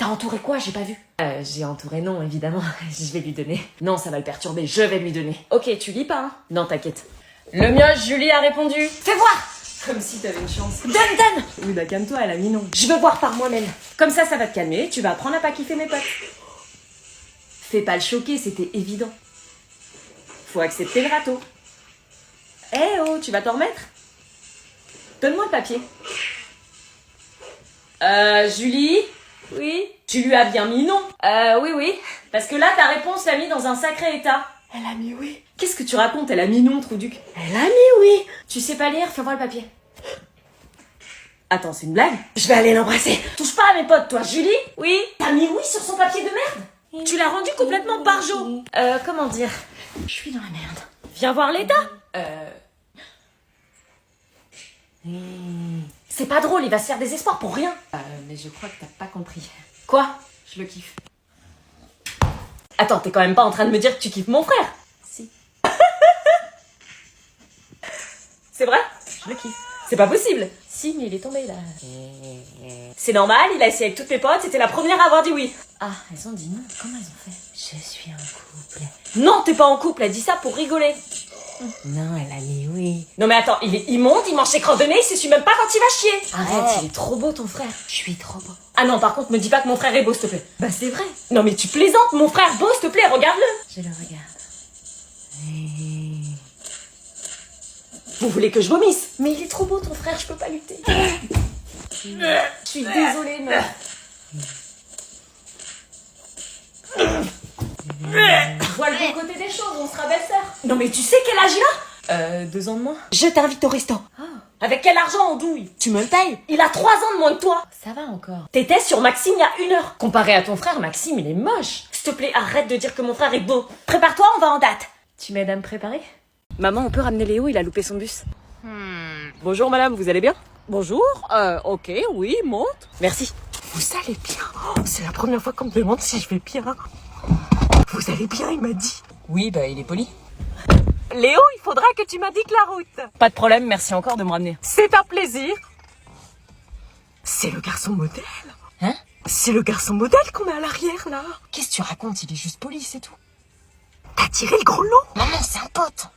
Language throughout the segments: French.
T'as entouré quoi? J'ai pas vu. J'ai entouré non, évidemment. Je vais lui donner. Non, ça va le perturber, je vais lui donner. Ok, tu lis pas, hein? Non, t'inquiète. Le mioche, Julie a répondu. Fais voir! Comme si t'avais une chance. Donne! Oui, bah calme-toi, elle a mis non. Je veux voir par moi-même. Comme ça va te calmer, tu vas apprendre à pas kiffer mes potes. Fais pas le choquer, c'était évident. Faut accepter le râteau. Eh oh, tu vas t'en remettre? Donne-moi le papier. Julie? Oui? Tu lui as bien mis non? Oui. Parce que là, ta réponse l'a mis dans un sacré état. Elle a mis oui. Qu'est-ce que tu racontes? Elle a mis non, Trouduc. Elle a mis oui. Tu sais pas lire? Fais voir le papier. Attends, c'est une blague? Je vais aller l'embrasser. Touche pas à mes potes, toi. Julie? Oui? T'as mis oui sur son papier de merde? Tu l'as rendu complètement barjo. Comment dire? Je suis dans la merde. Viens voir l'état. C'est pas drôle, il va se faire des espoirs pour rien. Mais je crois que t'as pas compris. Quoi? Je le kiffe. Attends, t'es quand même pas en train de me dire que tu kiffes mon frère? Si. C'est vrai? Je le kiffe. C'est pas possible. Si, mais il est tombé là. C'est normal, il a essayé avec toutes mes potes, c'était la première à avoir dit oui. Ah, elles ont dit non, comment elles ont fait? Je suis en couple. Non, t'es pas en couple, elle dit ça pour rigoler. Non, elle a mis oui. Non mais attends, il est immonde, il mange ses crottes de nez, il s'essuie même pas quand il va chier. Arrête, il est trop beau ton frère. Je suis trop beau. Ah non, par contre, me dis pas que mon frère est beau, s'il te plaît. Bah c'est vrai. Non mais tu plaisantes, mon frère beau, s'il te plaît, regarde-le. Je le regarde. Vous voulez que je vomisse? Mais il est trop beau ton frère, je peux pas lutter. Je suis désolée, meuf. Vois le bon côté des choses, on sera belle-sœur. Non mais tu sais quel âge il a? 2 ans de moins. Je t'invite au resto. Avec quel argent on douille? Tu me le payes? Il a 3 ans de moins que toi. Ça va encore. T'étais sur Maxime il y a 1 heure. Comparé à ton frère, Maxime il est moche. S'il te plaît, arrête de dire que mon frère est beau. Prépare-toi, on va en date. Tu m'aides à me préparer? Maman, on peut ramener Léo, il a loupé son bus. Bonjour madame, vous allez bien? Bonjour, ok, oui, monte. Merci. Vous allez bien? Oh, c'est la première fois qu'on me demande si je vais bien. Vous allez bien, il m'a dit. Oui, bah il est poli. Léo, il faudra que tu m'indiques la route. Pas de problème, merci encore de me ramener. C'est un plaisir. C'est le garçon modèle. Hein? C'est le garçon modèle qu'on a à l'arrière, là. Qu'est-ce que tu racontes? Il est juste poli, c'est tout. T'as tiré le gros lot? Maman, c'est un pote.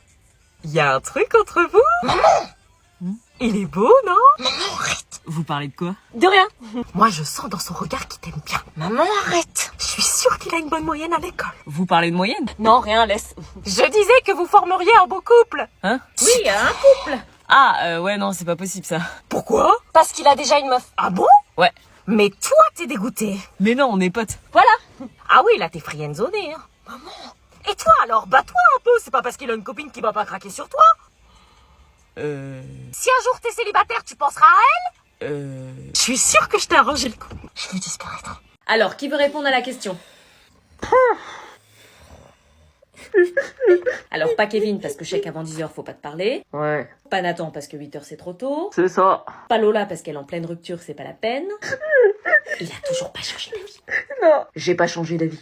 Il y a un truc entre vous? Maman! Il est beau, non? Maman, arrête! Vous parlez de quoi? De rien. Moi, je sens dans son regard qu'il t'aime bien. Maman, arrête! Je suis sûre qu'il a une bonne moyenne à l'école. Vous parlez de moyenne? Non, rien, laisse. Je disais que vous formeriez un beau couple. Hein? Oui, un couple. Ah, ouais, non, c'est pas possible, ça. Pourquoi? Parce qu'il a déjà une meuf. Ah bon? Ouais. Mais toi, t'es dégoûté. Mais non, on est potes. Voilà. Ah oui, là, t'es friendzoné, hein. Maman. Et toi, alors, bats-toi un peu. C'est pas parce qu'il a une copine qui va pas craquer sur toi. Si un jour t'es célibataire, tu penseras à elle? Je suis sûre que je t'ai arrangé le coup. Je veux disparaître. Alors, qui veut répondre à la question? Alors, pas Kevin, parce que je sais qu'avant 10h, faut pas te parler. Ouais. Pas Nathan, parce que 8h, c'est trop tôt. C'est ça. Pas Lola, parce qu'elle est en pleine rupture, c'est pas la peine. Il a toujours pas changé d'avis. Non. J'ai pas changé d'avis.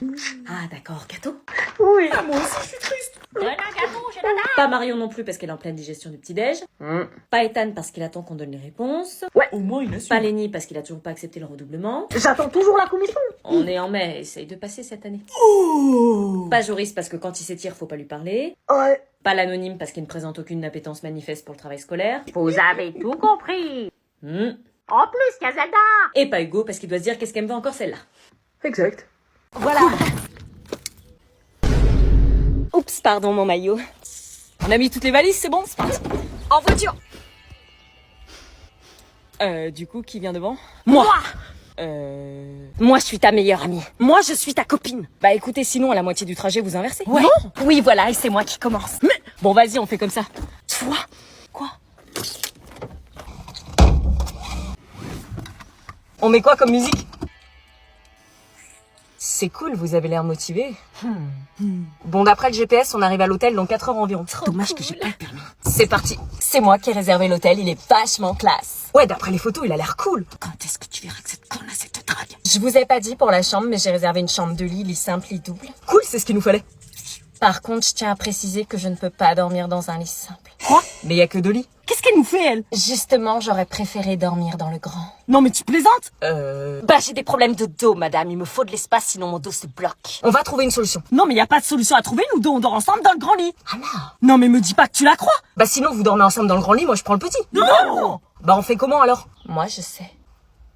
Ah, d'accord. Gâteau? Oui. Ah, moi aussi, je suis triste. Donne un gâteau, j'ai la dalle. Pas Marion non plus, parce qu'elle est en pleine digestion du petit-déj. Pas Ethan, parce qu'il attend qu'on donne les réponses. Ouais. Au moins, il a su. Pas Lenny, parce qu'il a toujours pas accepté le redoublement. J'attends toujours la commission. On est en mai, essaye de passer cette année. Oh. Pas Joris, parce que quand il s'étire, faut pas lui parler. Ouais. Pas l'anonyme, parce qu'il ne présente aucune appétence manifeste pour le travail scolaire. Vous avez tout compris. En plus, Casalda. Et pas Hugo, parce qu'il doit se dire qu'est-ce qu'elle me veut encore celle-là. Exact. Voilà. Oups, pardon, mon maillot. On a mis toutes les valises, c'est bon, c'est parti. En voiture. Du coup, qui vient devant? Moi. Moi, je suis ta meilleure amie. Moi, je suis ta copine. Bah écoutez, sinon, à la moitié du trajet, vous inversez. Ouais. Non. Oui, voilà, et c'est moi qui commence. Mais bon, vas-y, on fait comme ça. Toi? Quoi? On met quoi comme musique? C'est cool, vous avez l'air motivé. Bon, d'après le GPS, on arrive à l'hôtel dans 4 heures environ. Dommage que j'ai pas le permis. C'est parti. C'est moi qui ai réservé l'hôtel, il est vachement classe. Ouais, d'après les photos, il a l'air cool. Quand est-ce que tu verras que cette conne a cette drague? Je vous ai pas dit pour la chambre, mais j'ai réservé une chambre de lit simple, lit double. Cool, c'est ce qu'il nous fallait. Par contre, je tiens à préciser que je ne peux pas dormir dans un lit simple. Quoi? Mais y a que 2 lits. Qu'est-ce qu'elle nous fait, elle? Justement, j'aurais préféré dormir dans le grand. Non mais tu plaisantes? Bah j'ai des problèmes de dos, madame. Il me faut de l'espace, sinon mon dos se bloque. On va trouver une solution. Non mais y a pas de solution à trouver, nous deux on dort ensemble dans le grand lit. Anna. Non mais me dis pas que tu la crois. Bah sinon vous dormez ensemble dans le grand lit, moi je prends le petit. Non. Bah on fait comment alors? Moi je sais.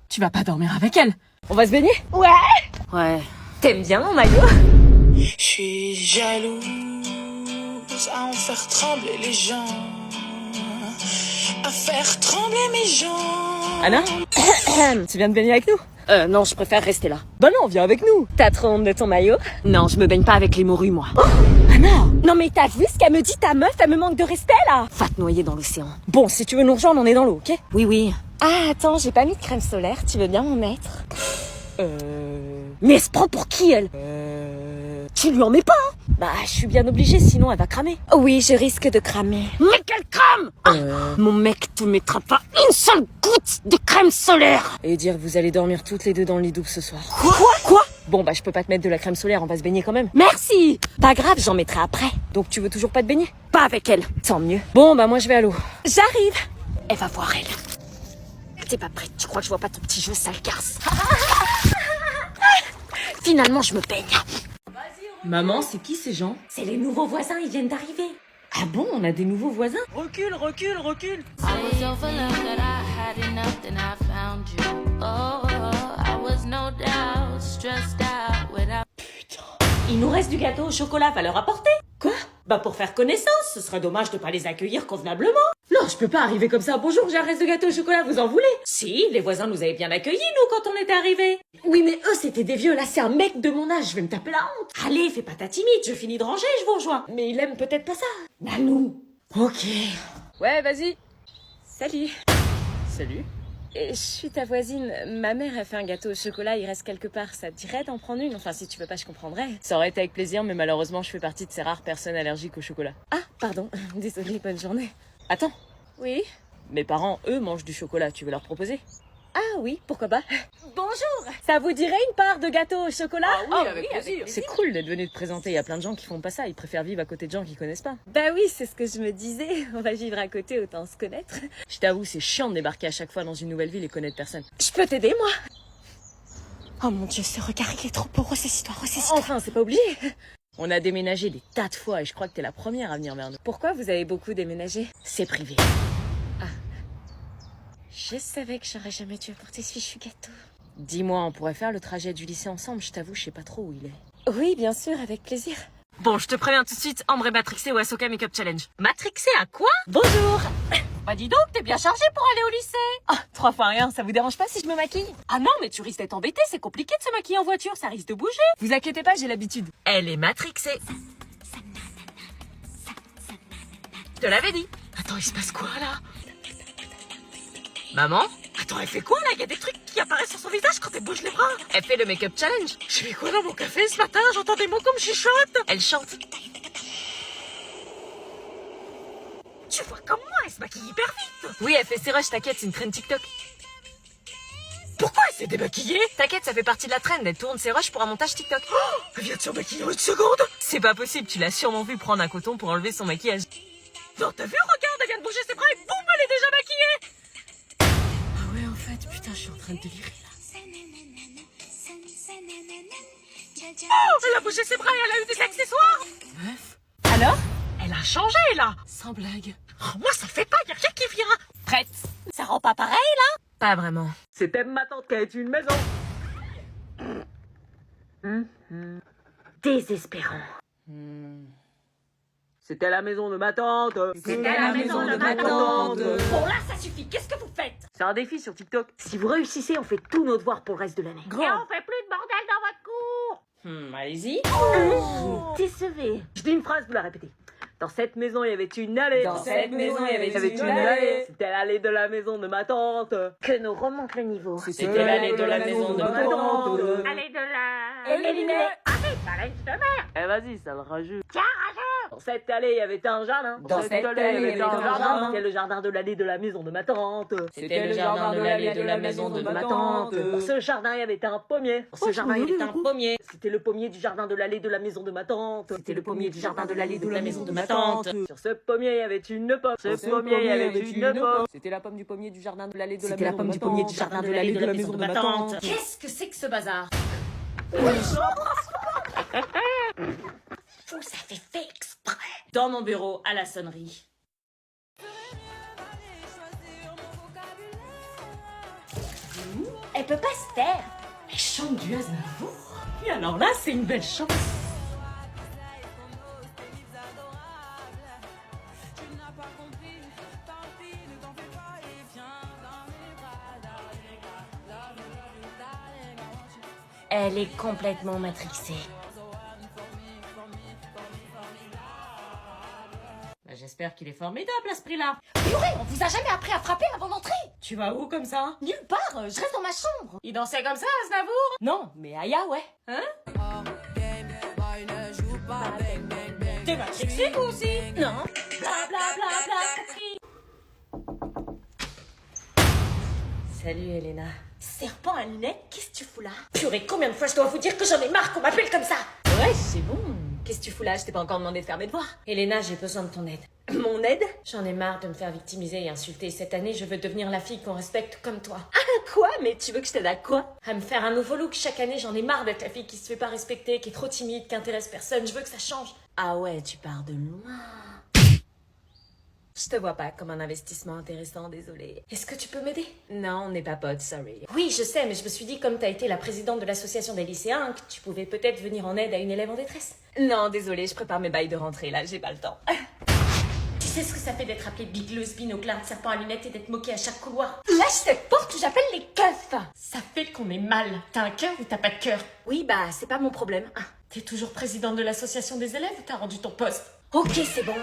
Tu vas pas dormir avec elle. On va se baigner? Ouais. Ouais. T'aimes bien mon maillot? Je suis jalouse à en faire trembler les gens, à faire trembler mes gens. Anna. Tu viens de baigner avec nous? Non, je préfère rester là. Bah non, viens avec nous. T'as trop honte de ton maillot? Non, je me baigne pas avec les morues, moi. Anna. Non mais t'as vu ce qu'elle me dit, ta meuf? Elle me manque de respect, là. Va te noyer dans l'océan. Bon, si tu veux nous rejoindre, on est dans l'eau, ok? Oui, oui. Ah, attends, j'ai pas mis de crème solaire. Tu veux bien m'en mettre? Mais elle se prend pour qui, elle? Tu lui en mets pas, hein? Bah, je suis bien obligée, sinon elle va cramer. Oui, je risque de cramer. Mais qu'elle crame! Mon mec te mettra pas une seule goutte de crème solaire. Et dire que vous allez dormir toutes les deux dans le lit double ce soir. Quoi? Bon bah je peux pas te mettre de la crème solaire, on va se baigner quand même. Merci. Pas grave, j'en mettrai après. Donc tu veux toujours pas te baigner? Pas avec elle. Tant mieux. Bon bah moi je vais à l'eau. J'arrive. Elle va voir elle. T'es pas prête, tu crois que je vois pas ton petit jeu sale garce? Finalement, je me baigne. Maman, c'est qui ces gens? C'est les nouveaux voisins, ils viennent d'arriver. Ah bon, on a des nouveaux voisins? Recule, recule, recule! I was so full of that I had enough, then I found you. Oh, I was no doubt stressed out without. Il nous reste du gâteau au chocolat, va leur apporter. Quoi? Bah pour faire connaissance, ce serait dommage de pas les accueillir convenablement. Non, je peux pas arriver comme ça. Bonjour, j'ai un reste de gâteau au chocolat, vous en voulez? Si, les voisins nous avaient bien accueillis, nous, quand on était arrivés. Oui, mais eux, c'était des vieux, là, c'est un mec de mon âge, je vais me taper la honte. Allez, fais pas ta timide, je finis de ranger, je vous rejoins. Mais il aime peut-être pas ça. Bah nous. Ok. Ouais, vas-y. Salut. Salut. Je suis ta voisine, ma mère a fait un gâteau au chocolat, il reste quelque part, ça te dirait d'en prendre une? Enfin, si tu veux pas, je comprendrais. Ça aurait été avec plaisir, mais malheureusement, je fais partie de ces rares personnes allergiques au chocolat. Ah, pardon, désolée, bonne journée. Attends, Oui? mes parents, eux, mangent du chocolat, tu veux leur proposer? Ah oui, pourquoi pas? Bonjour! Ça vous dirait une part de gâteau au chocolat? Avec plaisir. C'est cool d'être venu te présenter, il y a plein de gens qui font pas ça, ils préfèrent vivre à côté de gens qu'ils connaissent pas. Bah oui, c'est ce que je me disais, on va vivre à côté, autant se connaître. Je t'avoue, c'est chiant de débarquer à chaque fois dans une nouvelle ville et connaître personne. Je peux t'aider, moi? Oh mon Dieu, ce regard, il est trop beau, ressaisis-toi, ressaisis-toi. Enfin, c'est pas obligé. On a déménagé des tas de fois et je crois que t'es la première à venir vers nous. Pourquoi vous avez beaucoup déménagé? C'est privé. Je savais que j'aurais jamais dû apporter ce fichu gâteau. Dis-moi, on pourrait faire le trajet du lycée ensemble, je t'avoue, je sais pas trop où il est. Oui, bien sûr, avec plaisir. Bon, je te préviens tout de suite, Ambre est matrixée au Asoka Makeup Challenge. Matrixé à quoi? Bonjour! Bah dis donc, t'es bien chargée pour aller au lycée. Ah, 3 fois rien, ça vous dérange pas si je me maquille? Ah non, mais tu risques d'être embêtée, c'est compliqué de se maquiller en voiture, ça risque de bouger. Vous inquiétez pas, j'ai l'habitude. Elle est matrixée. Je te l'avais dit. Attends, il se passe quoi là? Maman? Attends, elle fait quoi là? Il y a des trucs qui apparaissent sur son visage quand elle bouge les bras. Elle fait le make-up challenge. J'ai mis quoi dans mon café ce matin? J'entends des mots comme chuchote. Elle chante. Tu vois comme moi, elle se maquille hyper vite. Oui, elle fait ses rushs, t'inquiète, c'est une trend TikTok. Pourquoi elle s'est démaquillée? T'inquiète, ça fait partie de la trend, elle tourne ses rushs pour un montage TikTok. Oh, elle vient de se maquiller en une seconde. C'est pas possible, tu l'as sûrement vu prendre un coton pour enlever son maquillage. Non, t'as vu, regarde, elle vient de bouger ses bras et boum, elle est déjà maquillée. Ah ouais, en fait, putain, je suis en train de délirer là. Oh, elle a bougé ses bras et elle a eu des accessoires. Meuf, Alors? elle a changé là. Sans blague. Oh, moi, ça fait pas, y'a rien qui vient. Prête? Ça rend pas pareil, là? Pas vraiment. C'était ma tante qui a eu une maison. Désespérant. C'était la maison de ma tante. C'était la maison de ma tante. Bon, là, ça suffit. Qu'est-ce que vous faites? C'est un défi sur TikTok. Si vous réussissez, on fait tous nos devoirs pour le reste de l'année. Grand. Et on fait plus de bordel dans votre cour. Allez-y. Vous décevez. Je dis une phrase, vous la répétez. Dans cette maison, il y avait une allée. Dans cette maison, il y avait une allée. allée. C'était l'allée de la maison de ma tante. Que nous remonte le niveau. C'était l'allée de la maison de ma tante. Allez de là. Éliminé. Allez, challenge de merde. Eh vas-y, ça le rajoute. Tiens, rageux. Dans cette allée, il y avait un jardin. Dans cette allée, il y avait un jardin. C'était le jardin de l'allée de la maison de ma tante. C'était le jardin de l'allée de la maison de ma tante. Dans ce jardin, il y avait un pommier. Dans ce jardin, il y avait un pommier. C'était le pommier du jardin de l'allée de la maison de ma tante. C'était le pommier du jardin de l'allée de la maison de ma tante. Sur ce pommier, il y avait une pomme. Ce pommier, il y avait une pomme. C'était la pomme du pommier du jardin de l'allée de la C'était la maison pomme de du ma pommier tante. du jardin de l'allée de la maison de ma tante. Qu'est-ce que c'est que ce bazar? Vous avez fait exprès. Dans mon bureau, à la sonnerie. Elle peut pas se taire. Elle chante du Aznavour. Et alors là, c'est une belle chance. Elle est complètement matrixée. Bah, j'espère qu'il est formidable à ce prix-là. Purée, on vous a jamais appris à frapper avant d'entrer? Tu vas où comme ça? Nulle part, je reste dans ma chambre. Il dansait comme ça, Aznavour? Non, mais Aya, ouais. Hein? T'es matrixé, vous aussi? Non. Bla bla bla bla. Salut, Elena. Serpent à lunettes, qu'est-ce que tu fous là? Purée, combien de fois je dois vous dire que j'en ai marre qu'on m'appelle comme ça? Ouais, c'est bon. Qu'est-ce que tu fous là? Je t'ai pas encore demandé de faire mes devoirs. Elena, j'ai besoin de ton aide. Mon aide? J'en ai marre de me faire victimiser et insulter. Cette année, je veux devenir la fille qu'on respecte comme toi. Ah, quoi? Mais tu veux que je t'aide à quoi? À me faire un nouveau look chaque année, j'en ai marre d'être la fille qui se fait pas respecter, qui est trop timide, qui intéresse personne. Je veux que ça change. Ah ouais, tu pars de loin. Je te vois pas comme un investissement intéressant, désolée. Est-ce que tu peux m'aider? Non, on n'est pas potes, sorry. Oui, je sais, mais je me suis dit, comme t'as été la présidente de l'association des lycéens, que tu pouvais peut-être venir en aide à une élève en détresse. Non, désolée, je prépare mes bails de rentrée là, j'ai pas le temps. Tu sais ce que ça fait d'être appelée Big Lesbian au clin de serpent à lunettes et d'être moquée à chaque couloir? Lâche cette porte ou j'appelle les keufs! Ça fait qu'on est mal. T'as un cœur ou t'as pas de cœur? Oui, bah, c'est pas mon problème. Ah. T'es toujours présidente de l'association des élèves ou t'as rendu ton poste? Ok, c'est bon.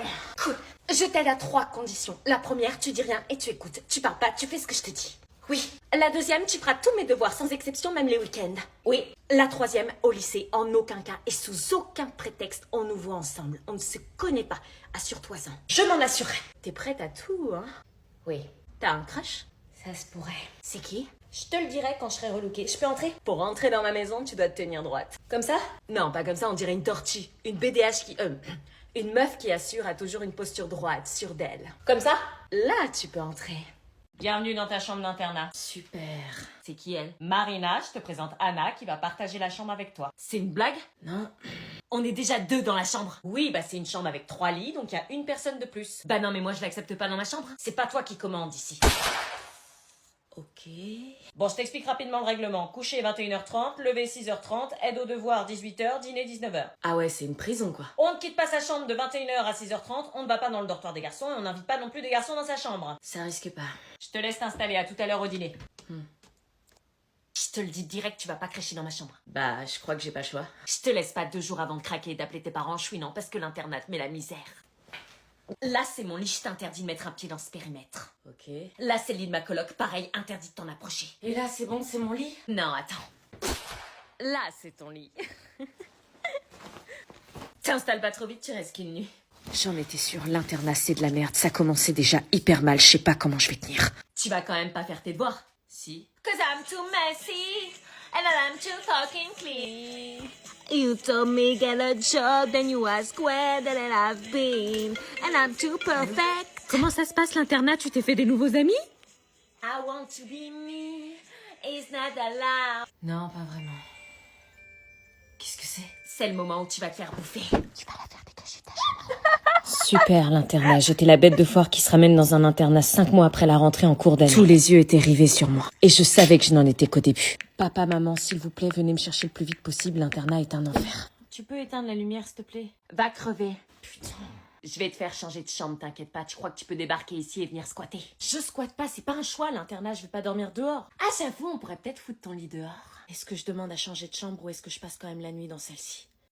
Cool. Je t'aide à 3 conditions. La première, tu dis rien et tu écoutes. Tu parles pas, tu fais ce que je te dis. Oui. La deuxième, tu feras tous mes devoirs sans exception, même les week-ends. Oui. La troisième, au lycée, en aucun cas et sous aucun prétexte, on nous voit ensemble. On ne se connaît pas. Assure-toi-en. Je m'en assurerai. T'es prête à tout, hein? Oui. T'as un crush? Ça se pourrait. C'est qui? Je te le dirai quand je serai relookée. Je peux entrer? Pour rentrer dans ma maison, tu dois te tenir droite. Comme ça? Non, pas comme ça, on dirait une tortue. Une BDH qui... une meuf qui assure a toujours une posture droite, sûre d'elle. Comme ça? Là, tu peux entrer. Bienvenue dans ta chambre d'internat. Super. C'est qui elle? Marina, je te présente Anna qui va partager la chambre avec toi. C'est une blague? Non. On est déjà 2 dans la chambre. Oui, bah c'est une chambre avec 3 lits, donc il y a une personne de plus. Bah non, mais moi je l'accepte pas dans ma chambre. C'est pas toi qui commande ici. Ok. Bon, je t'explique rapidement le règlement. Coucher 21h30, lever 6h30, aide aux devoirs 18h, dîner 19h. Ah ouais, c'est une prison quoi. On ne quitte pas sa chambre de 21h à 6h30, on ne va pas dans le dortoir des garçons et on n'invite pas non plus des garçons dans sa chambre. Ça risque pas. Je te laisse t'installer, à tout à l'heure au dîner. Je te le dis direct, tu vas pas cracher dans ma chambre. Bah, je crois que j'ai pas le choix. Je te laisse pas 2 jours avant de craquer et d'appeler tes parents chouinant parce que l'internat te met la misère. Là, c'est mon lit, je t'interdis de mettre un pied dans ce périmètre. Ok. Là, c'est le lit de ma coloc, pareil, interdit de t'en approcher. Et là, c'est bon, c'est mon lit? Non, attends. Là, c'est ton lit. T'installes pas trop vite, tu restes qu'une nuit. J'en étais sûre, l'internat c'est de la merde, ça commençait déjà hyper mal, je sais pas comment je vais tenir. Tu vas quand même pas faire tes devoirs? Si. Cause I'm too messy, and I'm too fucking clean. You told me get a job, then you ask where that I've been, and I'm too perfect. Comment ça se passe l'internat? Tu t'es fait des nouveaux amis? I want to be me, it's not allowed. Non, pas vraiment. Qu'est-ce que c'est? C'est le moment où tu vas te faire bouffer. Tu vas la faire dégager ta chambre. Super l'internat, j'étais la bête de foire qui se ramène dans un internat 5 mois après la rentrée en cours d'année. Tous les yeux étaient rivés sur moi. Et je savais que je n'en étais qu'au début. Papa, maman, s'il vous plaît, venez me chercher le plus vite possible, l'internat est un enfer. Tu peux éteindre la lumière s'il te plaît? Va crever. Putain. Je vais te faire changer de chambre, t'inquiète pas. Tu crois que tu peux débarquer ici et venir squatter? Je squatte pas, c'est pas un choix l'internat, je vais pas dormir dehors. Ah, j'avoue, on pourrait peut-être foutre ton lit dehors. Est-ce que je demande à changer de chambre ou est-ce que je passe quand même la nuit dans celle-ci?